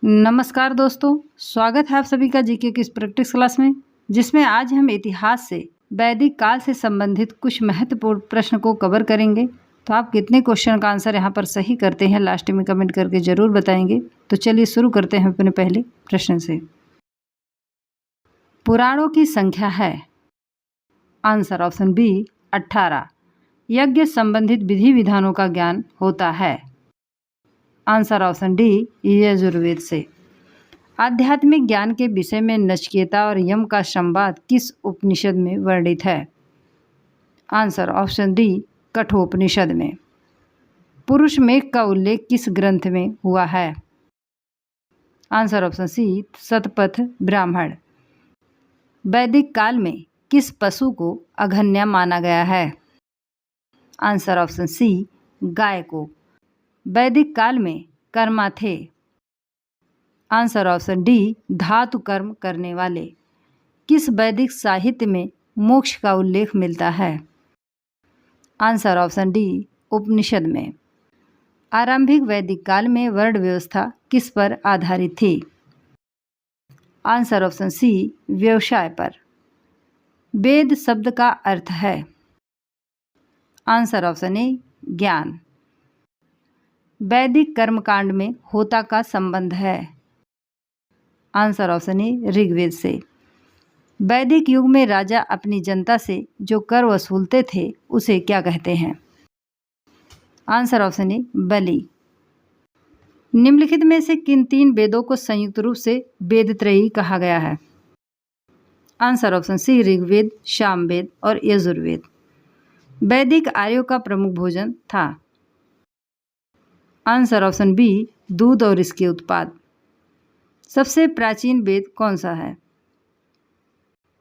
नमस्कार दोस्तों, स्वागत है आप सभी का जीके की इस प्रैक्टिस क्लास में, जिसमें आज हम इतिहास से वैदिक काल से संबंधित कुछ महत्वपूर्ण प्रश्न को कवर करेंगे। तो आप कितने क्वेश्चन का आंसर यहाँ पर सही करते हैं लास्ट में कमेंट करके ज़रूर बताएंगे। तो चलिए शुरू करते हैं अपने पहले प्रश्न से। पुराणों की संख्या है। Answer option B 18। यज्ञ संबंधित विधि विधानों का ज्ञान होता है। आंसर ऑप्शन डी यजुर्वेद से। आध्यात्मिक ज्ञान के विषय में नचिकेता और यम का संवाद किस उपनिषद में वर्णित है। आंसर ऑप्शन डी कठोपनिषद में। पुरुष मेघ का उल्लेख किस ग्रंथ में हुआ है। आंसर ऑप्शन सी शतपथ ब्राह्मण। वैदिक काल में किस पशु को अघन्या माना गया है। आंसर ऑप्शन सी गाय को। वैदिक काल में कर्मा थे। आंसर ऑप्शन डी धातु कर्म करने वाले। किस वैदिक साहित्य में मोक्ष का उल्लेख मिलता है। आंसर ऑप्शन डी उपनिषद में। आरंभिक वैदिक काल में वर्ण व्यवस्था किस पर आधारित थी। आंसर ऑप्शन सी व्यवसाय पर। वेद शब्द का अर्थ है। आंसर ऑप्शन ए ज्ञान। वैदिक कर्मकांड में होता का संबंध है। आंसर ऑप्शन ए ऋग्वेद से। वैदिक युग में राजा अपनी जनता से जो कर वसूलते थे उसे क्या कहते हैं। आंसर ऑप्शन ए बलि। निम्नलिखित में से किन तीन वेदों को संयुक्त रूप से वेदत्रयी कहा गया है। Answer option C Rigveda, Samaveda और यजुर्वेद। वैदिक आर्यों का प्रमुख भोजन था। आंसर ऑप्शन बी दूध और इसके उत्पाद। सबसे प्राचीन वेद कौन सा है।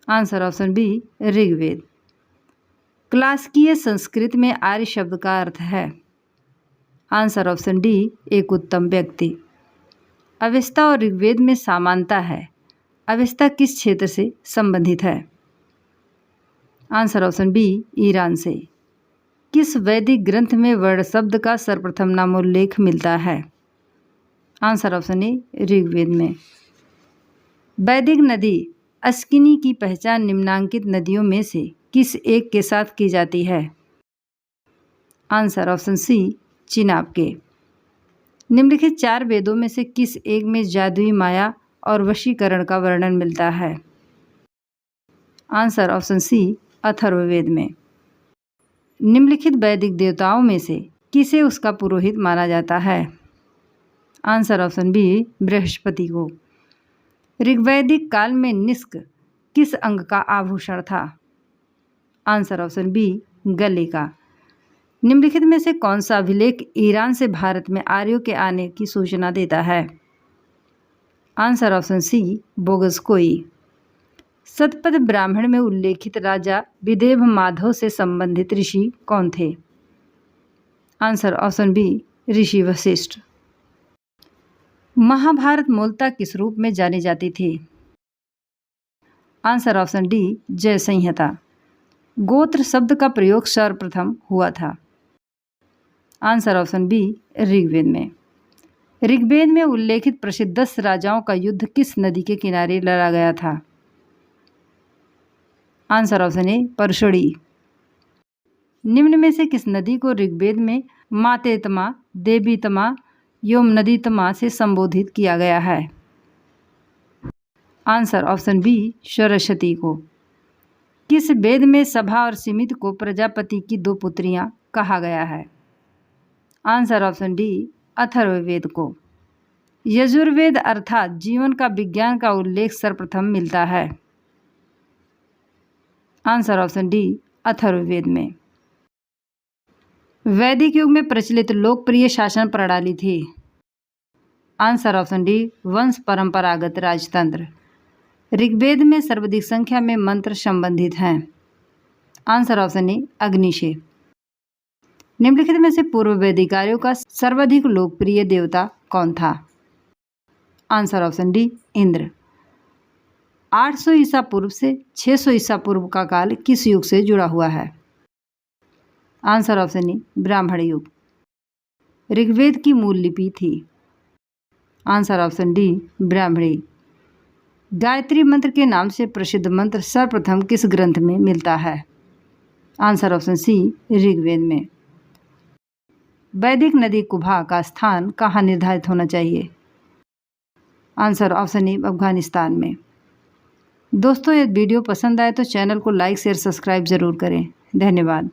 Answer option B Rigveda. क्लासिकीय संस्कृत में आर्य शब्द का अर्थ है। आंसर ऑप्शन डी एक उत्तम व्यक्ति। अवेस्ता और ऋग्वेद में समानता है। अवेस्ता किस क्षेत्र से संबंधित है। आंसर ऑप्शन बी ईरान से। किस वैदिक ग्रंथ में वर्ण शब्द का सर्वप्रथम नामोल्लेख मिलता है। आंसर ऑप्शन ए ऋग्वेद में। वैदिक नदी अस्किनी की पहचान निम्नांकित नदियों में से किस एक के साथ की जाती है। आंसर ऑप्शन सी चिनाब के। निम्नलिखित चार वेदों में से किस एक में जादुई माया और वशीकरण का वर्णन मिलता है। आंसर ऑप्शन सी अथर्ववेद में। निम्नलिखित वैदिक देवताओं में से किसे उसका पुरोहित माना जाता है। आंसर ऑप्शन बी बृहस्पति को। ऋग्वैदिक काल में निष्क किस अंग का आभूषण था। आंसर ऑप्शन बी गले का। निम्नलिखित में से कौन सा अभिलेख ईरान से भारत में आर्यों के आने की सूचना देता है। Answer option C Boghazkoi. Shatapatha Brahmana में उल्लेखित राजा विदेव माधव से संबंधित ऋषि कौन थे। आंसर ऑप्शन बी ऋषि वशिष्ठ। महाभारत मूलतः किस रूप में जानी जाती थी। आंसर ऑप्शन डी जय संहिता। गोत्र शब्द का प्रयोग सर्वप्रथम हुआ था। आंसर ऑप्शन बी ऋग्वेद में। ऋग्वेद में उल्लेखित प्रसिद्ध 10 राजाओं का युद्ध किस नदी के किनारे लड़ा गया था। Answer option A Parushni. निम्न में से किस नदी को ऋग्वेद में मातेतमा, देवीतमा, योमनदीतमा से संबोधित किया गया है। आंसर ऑप्शन बी सरस्वती को। किस वेद में सभा और सिमित को प्रजापति की 2 पुत्रियां कहा गया है। आंसर ऑप्शन डी अथर्ववेद को। यजुर्वेद अर्थात जीवन का विज्ञान का उल्लेख सर्वप्रथम मिलता है। आंसर ऑप्शन डी अथर्ववेद में। वैदिक युग में प्रचलित लोकप्रिय शासन प्रणाली थी। आंसर ऑप्शन डी वंश परंपरागत राजतंत्र। ऋग्वेद में सर्वाधिक संख्या में मंत्र संबंधित हैं। आंसर ऑप्शन ए अग्नि से। निम्नलिखित में से पूर्व वैदिक आर्यों का सर्वाधिक लोकप्रिय देवता कौन था। Answer option D Indra. 800 ईसा पूर्व से 600 ईसा पूर्व का काल किस युग से जुड़ा हुआ है। आंसर ऑप्शन ए ब्राह्मण युग। ऋग्वेद की मूल लिपि थी। आंसर ऑप्शन डी ब्राह्मणी। गायत्री मंत्र के नाम से प्रसिद्ध मंत्र सर्वप्रथम किस ग्रंथ में मिलता है? आंसर ऑप्शन सी ऋग्वेद में। वैदिक नदी कुभा का स्थान कहाँ निर्धारित होना चाहिए? आंसर ऑप्शन ए अफगानिस्तान में। दोस्तों, यदि वीडियो पसंद आए तो चैनल को लाइक शेयर सब्सक्राइब जरूर करें। धन्यवाद।